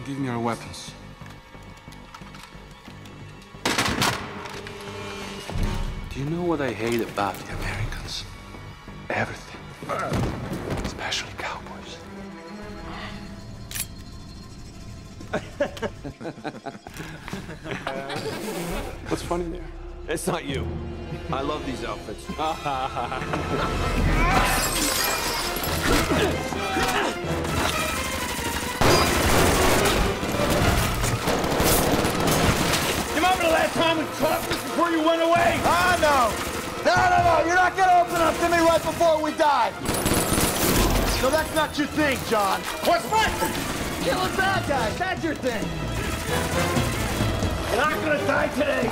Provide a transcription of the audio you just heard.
Give me your weapons. Do you know what I hate about the Americans? Everything. Especially cowboys. What's funny there? It's not you. I love these outfits. Remember the last time we talked just before you went away? Ah, no. No. You're not gonna open up to me right before we die. So that's not your thing, John. What's my thing? Killing bad guys, that's your thing. You're not gonna die today.